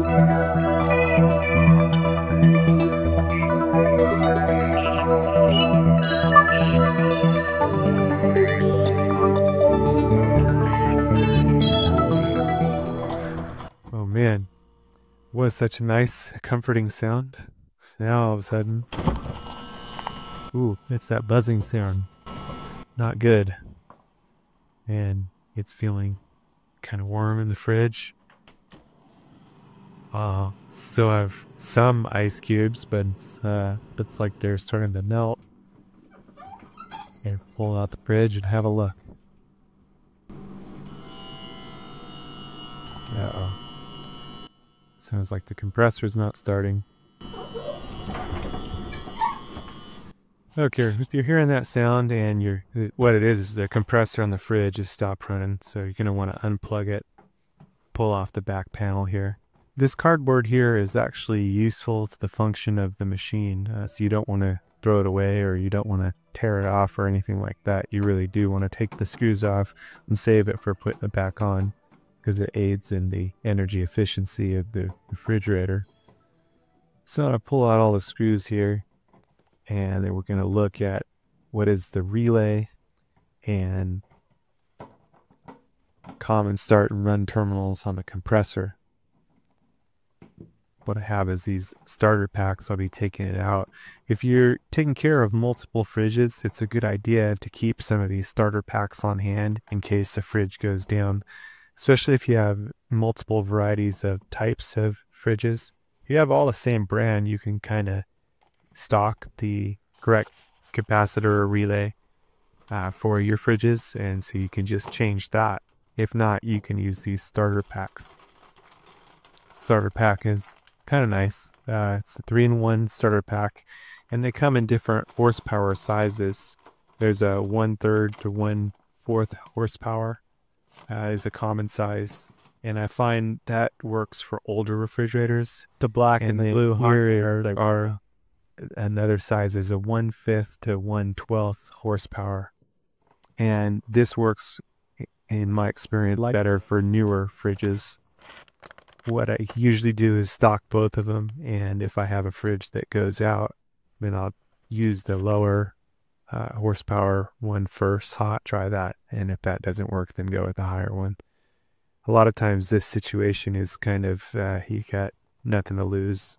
Oh man, was such a nice, comforting sound. Now all of a sudden, ooh, it's that buzzing sound. Not good. And it's feeling kind of warm in the fridge. Still have some ice cubes, but it's like they're starting to melt. And pull out the fridge and have a look. Uh-oh. Sounds like the compressor's not starting. Okay, if you're hearing that sound and what it is the compressor on the fridge has stopped running, so you're going to want to unplug it, pull off the back panel here. This cardboard here is actually useful to the function of the machine, so you don't want to throw it away or you don't want to tear it off or anything like that. You really do want to take the screws off and save it for putting it back on, because it aids in the energy efficiency of the refrigerator. So I'm going to pull out all the screws here, and then we're going to look at what is the relay and common start and run terminals on the compressor. What I have is these starter packs. I'll be taking it out. If you're taking care of multiple fridges, it's a good idea to keep some of these starter packs on hand in case the fridge goes down, especially if you have multiple varieties of types of fridges. If you have all the same brand, you can kind of stock the correct capacitor or relay for your fridges, and so you can just change that. If not, you can use these starter packs. Starter pack is kind of nice. It's a 3-in-1 starter pack, and they come in different horsepower sizes. There's a 1/3 to 1/4 horsepower is a common size, and I find that works for older refrigerators. The black and the blue here are another size is a 1/5 to 1/12 horsepower, and this works in my experience better for newer fridges. What I usually do is stock both of them, and if I have a fridge that goes out, then I'll use the lower horsepower one first, try that, and if that doesn't work, then go with the higher one. A lot of times this situation is kind of you got nothing to lose.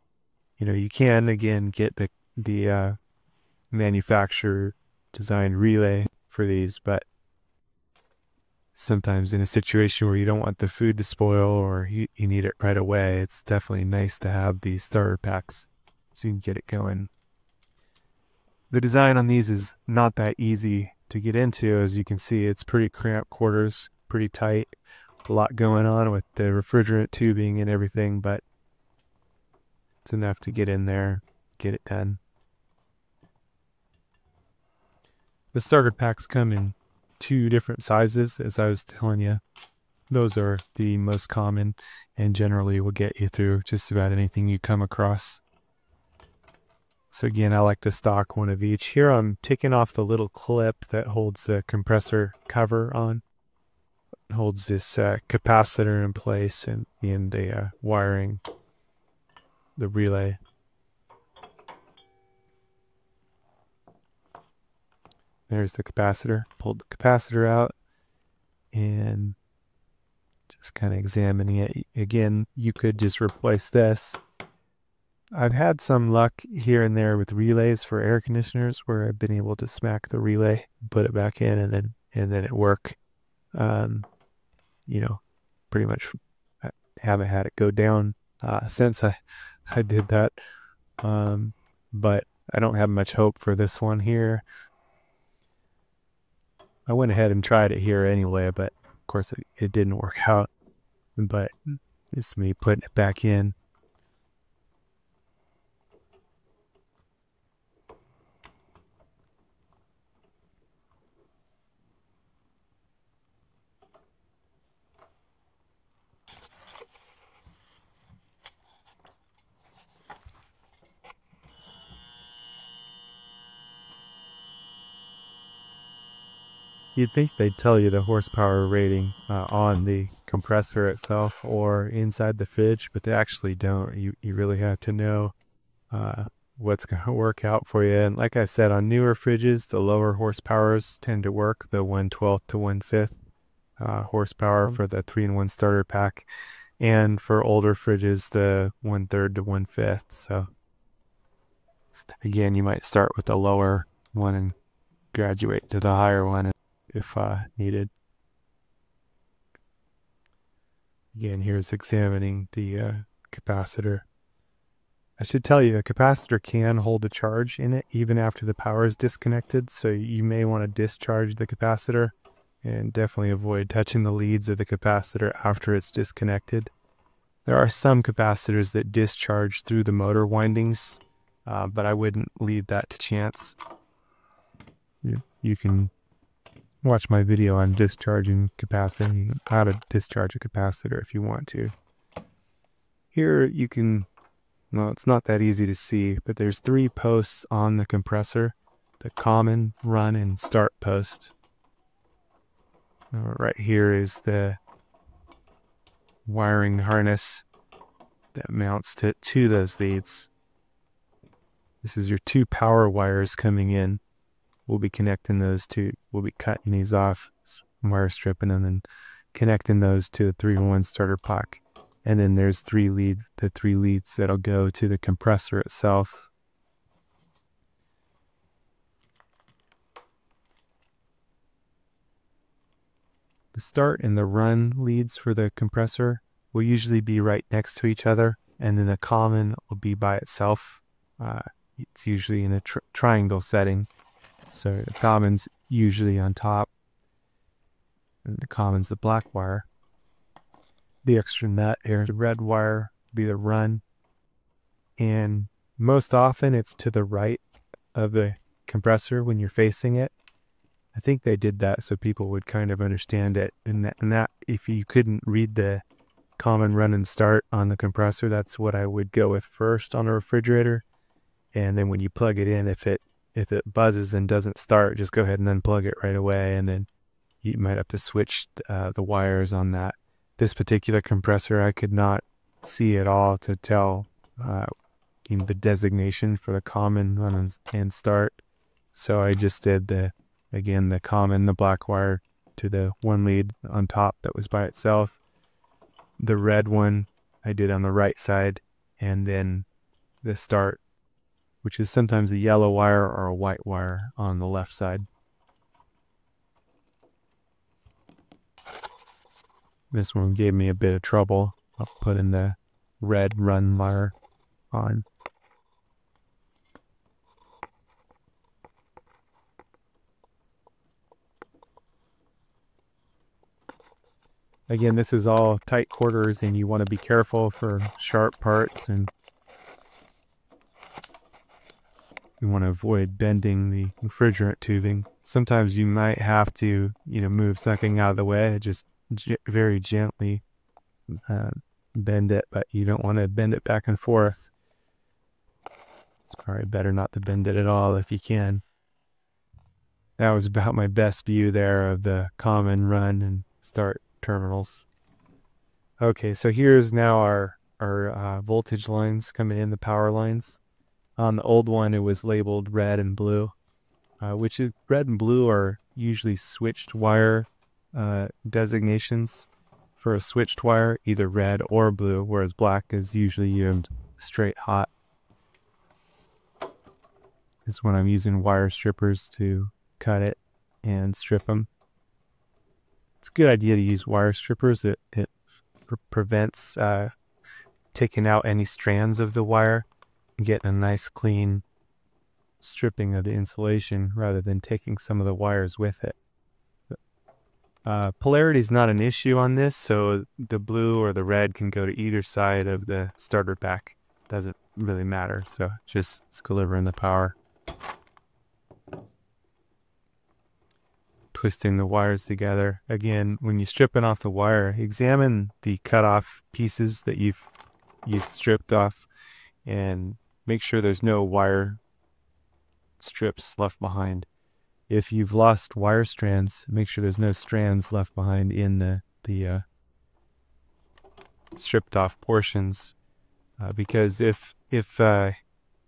You know, you can again get the manufacturer design relay for these, but sometimes in a situation where you don't want the food to spoil or you need it right away, it's definitely nice to have these starter packs so you can get it going. The design on these is not that easy to get into. As you can see, it's pretty cramped quarters, pretty tight, a lot going on with the refrigerant tubing and everything, but it's enough to get in there, get it done. The starter packs come in 2 different sizes, as I was telling you. Those are the most common and generally will get you through just about anything you come across. So again, I like to stock one of each. Here I'm taking off the little clip that holds the compressor cover on. It holds this capacitor in place and in the wiring, the relay. There's the capacitor. Pulled the capacitor out and just kind of examining it. Again, you could just replace this. I've had some luck here and there with relays for air conditioners where I've been able to smack the relay, put it back in, and then it work. You know, pretty much I haven't had it go down since I did that. But I don't have much hope for this one here. I went ahead and tried it here anyway, but of course it didn't work out. But it's me putting it back in. You'd think they'd tell you the horsepower rating on the compressor itself or inside the fridge, but they actually don't. You really have to know uh, what's going to work out for you. And like I said, on newer fridges, the lower horsepowers tend to work, the 1/12 to 1/5 horsepower for the 3-in-1 starter pack. And for older fridges, the 1/3 to 1/5. So again, you might start with the lower one and graduate to the higher one if needed. Again, here's examining the capacitor. I should tell you, a capacitor can hold a charge in it even after the power is disconnected, so you may want to discharge the capacitor and definitely avoid touching the leads of the capacitor after it's disconnected. There are some capacitors that discharge through the motor windings, but I wouldn't leave that to chance. You can watch my video on discharging capacitor, how to discharge a capacitor if you want to. Here you can, well, it's not that easy to see, but there's 3 posts on the compressor: the common, run, and start post. Right here is the wiring harness that mounts to those leads. This is your 2 power wires coming in. We'll be connecting those two. We'll be cutting these off, wire stripping, and then connecting those to the 3-in-1 starter pack. And then there's 3 leads, the 3 leads that'll go to the compressor itself. The start and the run leads for the compressor will usually be right next to each other, and then the common will be by itself. It's usually in a triangle setting. So the common's usually on top, and the common's the black wire. The extra nut here, the red wire, will be the run. And most often it's to the right of the compressor when you're facing it. I think they did that so people would kind of understand it. And that if you couldn't read the common run and start on the compressor, that's what I would go with first on a refrigerator. And then when you plug it in, if it buzzes and doesn't start, just go ahead and unplug it right away, and then you might have to switch the wires on that. This particular compressor, I could not see at all to tell the designation for the common run and start. So I just did the common, the black wire to the 1 lead on top that was by itself. The red one I did on the right side, and then the start, which is sometimes a yellow wire or a white wire, on the left side. This one gave me a bit of trouble. I'll put in the red run wire on. Again, this is all tight quarters, and you want to be careful for sharp parts, and you want to avoid bending the refrigerant tubing. Sometimes you might have to, move something out of the way, just very gently bend it, but you don't want to bend it back and forth. It's probably better not to bend it at all if you can. That was about my best view there of the common, run, and start terminals. Okay, so here's now our voltage lines coming in, the power lines. On the old one, it was labeled red and blue, which is red and blue are usually switched wire designations. For a switched wire, either red or blue, whereas black is usually used straight hot. This is when I'm using wire strippers to cut it and strip them. It's a good idea to use wire strippers. It prevents taking out any strands of the wire and getting a nice clean stripping of the insulation rather than taking some of the wires with it. Polarity is not an issue on this, so the blue or the red can go to either side of the starter pack. Doesn't really matter, so just it's delivering the power. Twisting the wires together. Again, when you're stripping off the wire, examine the cut-off pieces that you've stripped off and make sure there's no wire strips left behind. if you've lost wire strands, make sure there's no strands left behind in the stripped off portions, because if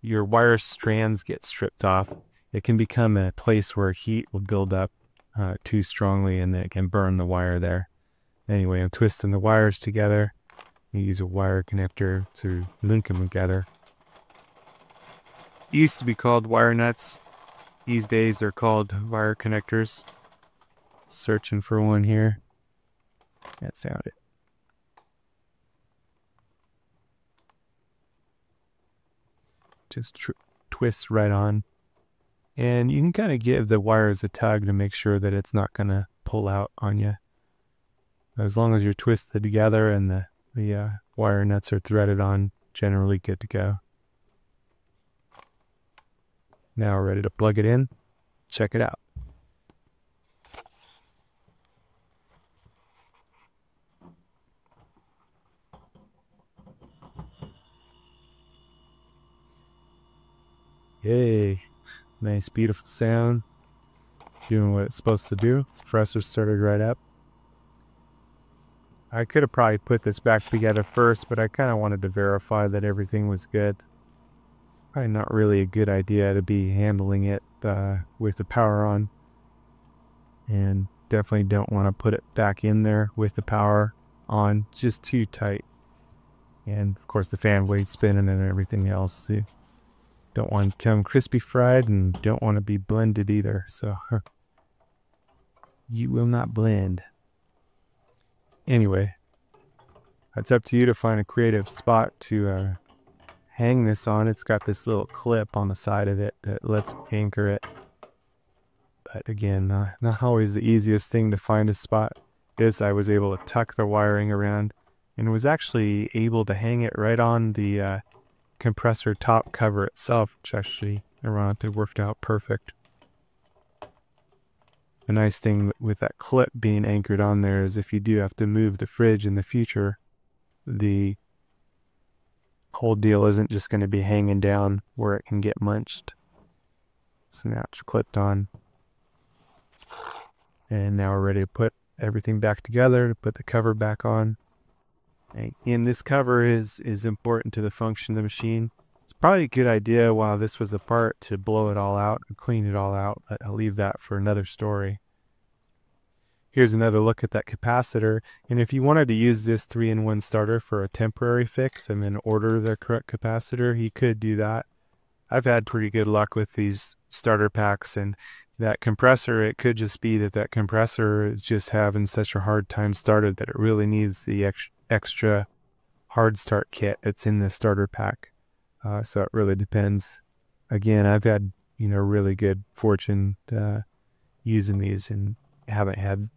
your wire strands get stripped off, it can become a place where heat will build up too strongly, and it can burn the wire there. Anyway, I'm twisting the wires together. You use a wire connector to link them together. It used to be called wire nuts. These days they're called wire connectors. Searching for one here. Can't sound it. Just twist right on. And you can kind of give the wires a tug to make sure that it's not going to pull out on you. As long as you're twisted together and the wire nuts are threaded on, generally good to go. Now we're ready to plug it in. Check it out. Yay. Nice, beautiful sound. Doing what it's supposed to do. Compressor started right up. I could have probably put this back together first, but I kind of wanted to verify that everything was good. Probably not really a good idea to be handling it with the power on. And definitely don't want to put it back in there with the power on. Just too tight. And of course the fan blade spinning and everything else. You don't want to become crispy fried and don't want to be blended either. So you will not blend. Anyway, it's up to you to find a creative spot to hang this on. It's got this little clip on the side of it that lets anchor it. But again, not always the easiest thing to find a spot. I was able to tuck the wiring around and was actually able to hang it right on the compressor top cover itself, which actually ironically worked out perfect. The nice thing with that clip being anchored on there is if you do have to move the fridge in the future, the whole deal isn't just going to be hanging down where it can get munched. So now it's clipped on. And now we're ready to put everything back together, to put the cover back on. And this cover is important to the function of the machine. It's probably a good idea while this was apart to blow it all out and clean it all out, but I'll leave that for another story. Here's another look at that capacitor, and if you wanted to use this 3-in-1 starter for a temporary fix and then order the correct capacitor, you could do that. I've had pretty good luck with these starter packs, and that compressor, it could just be that compressor is just having such a hard time started that it really needs the extra hard start kit that's in the starter pack. So it really depends. Again, I've had really good fortune using these and haven't had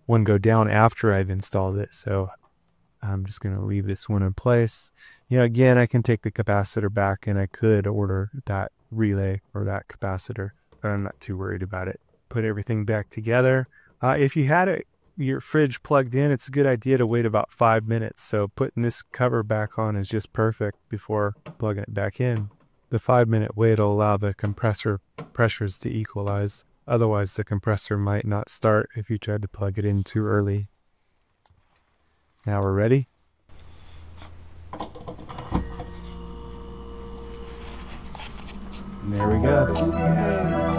one go down after I've installed it. So I'm just going to leave this one in place. Again, I can take the capacitor back and I could order that relay or that capacitor, but I'm not too worried about it. Put everything back together. If you had your fridge plugged in, it's a good idea to wait about 5 minutes. So putting this cover back on is just perfect before plugging it back in. The 5-minute wait will allow the compressor pressures to equalize. Otherwise, the compressor might not start if you tried to plug it in too early. Now we're ready. And there we go. Yay.